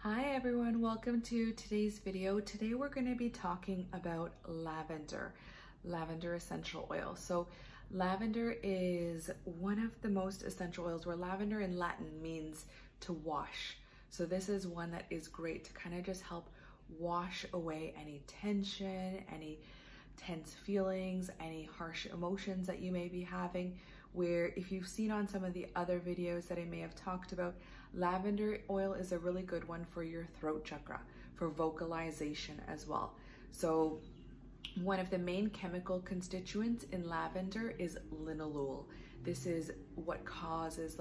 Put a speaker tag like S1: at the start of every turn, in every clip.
S1: Hi everyone, welcome to today's video. Today we're going to be talking about lavender essential oil. So lavender is one of the most essential oils, where lavender in Latin means to wash. So this is one that is great to kind of just help wash away any tension, any tense feelings, any harsh emotions that you may be having. Where if you've seen on some of the other videos that I may have talked about, lavender oil is a really good one for your throat chakra, for vocalization as well. So one of the main chemical constituents in lavender is linalool. This is what causes,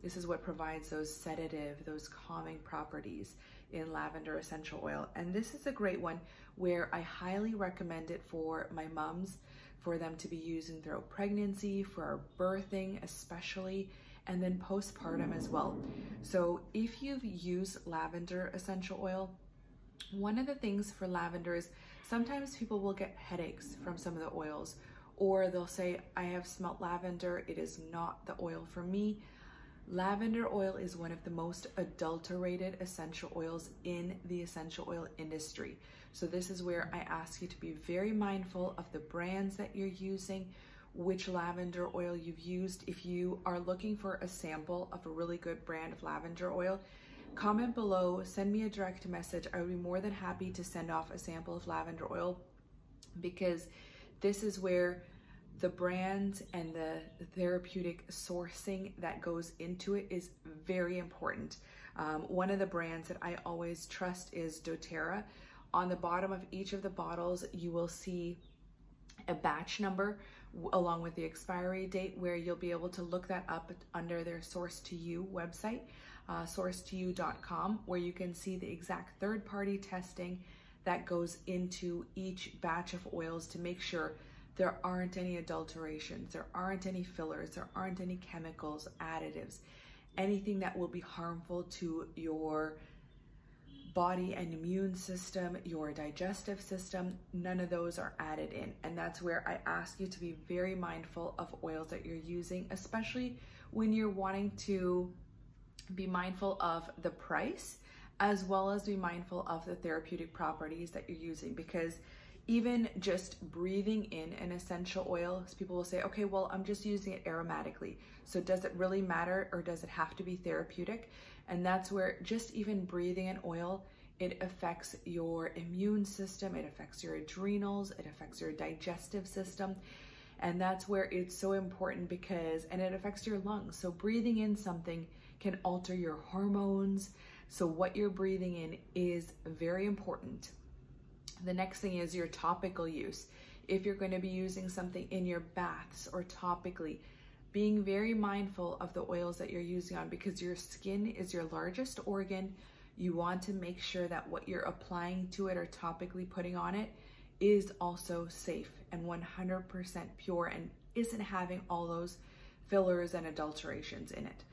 S1: this is what provides those sedative, those calming properties in lavender essential oil. And this is a great one where I highly recommend it for my moms, for them to be using throughout pregnancy, for birthing especially, and then postpartum as well. So if you've used lavender essential oil, one of the things for lavender is sometimes people will get headaches from some of the oils, or they'll say, I have smelt lavender, it is not the oil for me. Lavender oil is one of the most adulterated essential oils in the essential oil industry. So this is where I ask you to be very mindful of the brands that you're using, which lavender oil you've used. If you are looking for a sample of a really good brand of lavender oil, comment below, send me a direct message. I would be more than happy to send off a sample of lavender oil, because this is where the brands and the therapeutic sourcing that goes into it is very important. One of the brands that I always trust is DoTERRA. On the bottom of each of the bottles, you will see a batch number along with the expiry date, where you'll be able to look that up under their Source to You website, sourcetoyou.com, where you can see the exact third-party testing that goes into each batch of oils to make sure there aren't any adulterations, there aren't any fillers, there aren't any chemicals, additives, anything that will be harmful to your body and immune system, your digestive system. None of those are added in. And that's where I ask you to be very mindful of oils that you're using, especially when you're wanting to be mindful of the price, as well as be mindful of the therapeutic properties that you're using. Because even just breathing in an essential oil, people will say, okay, well, I'm just using it aromatically, so does it really matter, or does it have to be therapeutic? And that's where just even breathing in oil, it affects your immune system, it affects your adrenals, it affects your digestive system. And that's where it's so important, because, and it affects your lungs. So breathing in something can alter your hormones. So what you're breathing in is very important. The next thing is your topical use. If you're going to be using something in your baths or topically, being very mindful of the oils that you're using on, because your skin is your largest organ. You want to make sure that what you're applying to it or topically putting on it is also safe and 100% pure and isn't having all those fillers and adulterations in it.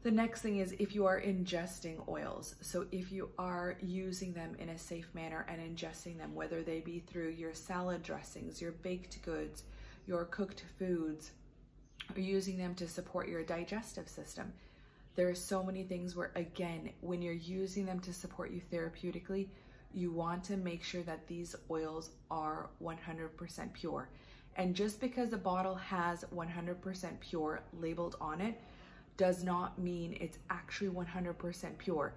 S1: The next thing is if you are ingesting oils. So if you are using them in a safe manner and ingesting them, whether they be through your salad dressings, your baked goods, your cooked foods, or using them to support your digestive system. There are so many things where, again, when you're using them to support you therapeutically, you want to make sure that these oils are 100% pure. And just because a bottle has 100% pure labeled on it, does not mean it's actually 100% pure.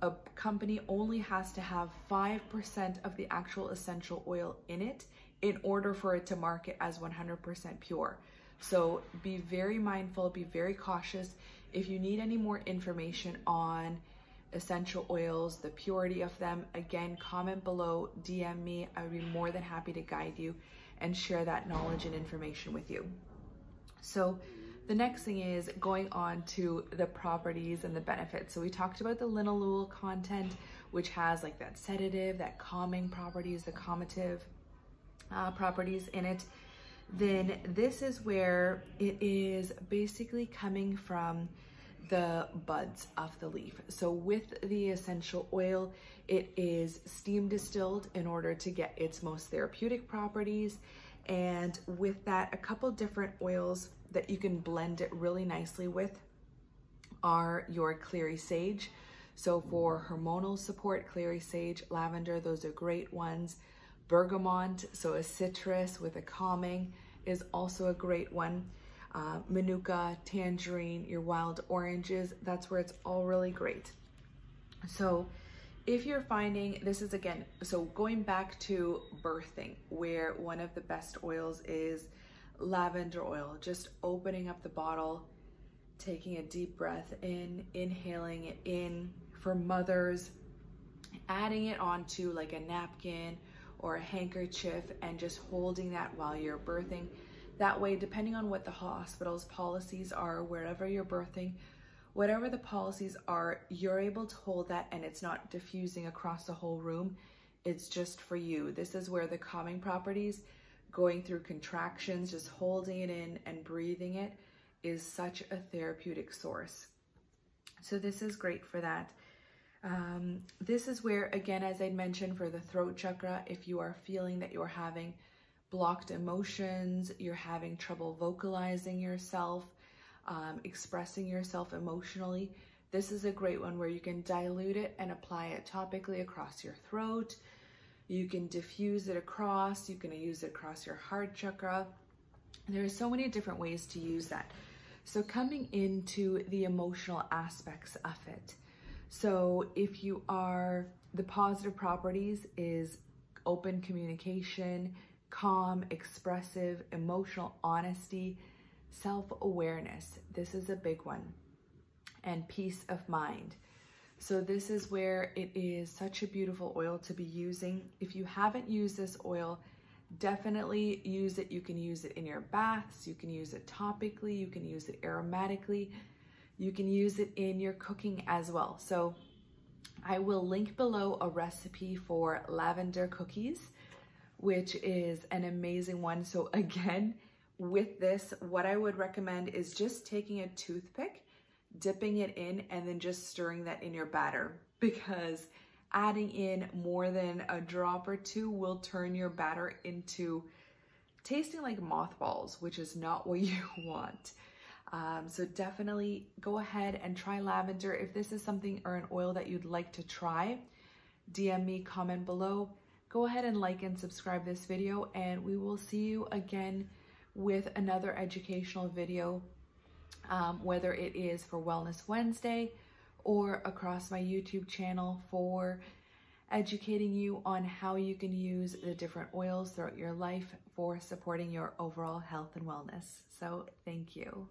S1: A company only has to have 5% of the actual essential oil in it in order for it to market as 100% pure. So be very mindful, be very cautious. If you need any more information on essential oils, the purity of them, again, comment below, DM me. I would be more than happy to guide you and share that knowledge and information with you. So the next thing is going on to the properties and the benefits. So we talked about the linalool content, which has like that sedative, that calming properties, the calmative properties in it. Then this is where it is basically coming from the buds of the leaf. So with the essential oil, it is steam distilled in order to get its most therapeutic properties. And with that, a couple different oils that you can blend it really nicely with are your clary sage, So for hormonal support, clary sage, lavender, those are great ones. Bergamot, so a citrus with a calming, is also a great one. Manuka, tangerine, your wild oranges, that's where it's all really great. So if you're finding, this is again, so going back to birthing, where one of the best oils is lavender oil, just opening up the bottle, taking a deep breath in, inhaling it in. For mothers, adding it onto like a napkin or a handkerchief and just holding that while you're birthing. That way, depending on what the hospital's policies are, wherever you're birthing, whatever the policies are, you're able to hold that and it's not diffusing across the whole room. It's just for you. This is where the calming properties, going through contractions, just holding it in and breathing it, is such a therapeutic source. So this is great for that. This is where, again, as I mentioned, for the throat chakra, if you are feeling that you're having blocked emotions, you're having trouble vocalizing yourself, expressing yourself emotionally, this is a great one where you can dilute it and apply it topically across your throat. You can diffuse it across, you can use it across your heart chakra. There are so many different ways to use that. So coming into the emotional aspects of it. So if you are, the positive properties is open communication, calm, expressive, emotional honesty, self-awareness. This is a big one. And peace of mind. So this is where it is such a beautiful oil to be using. If you haven't used this oil, definitely use it. You can use it in your baths, you can use it topically, you can use it aromatically, you can use it in your cooking as well. So I will link below a recipe for lavender cookies, which is an amazing one. So again, with this, what I would recommend is just taking a toothpick, dipping it in, and then just stirring that in your batter, because adding in more than a drop or two will turn your batter into tasting like mothballs, which is not what you want. So definitely go ahead and try lavender. If this is something or an oil that you'd like to try, DM me, comment below. Go ahead and like and subscribe this video, and we will see you again with another educational video, whether it is for Wellness Wednesday or across my YouTube channel for educating you on how you can use the different oils throughout your life for supporting your overall health and wellness. So thank you.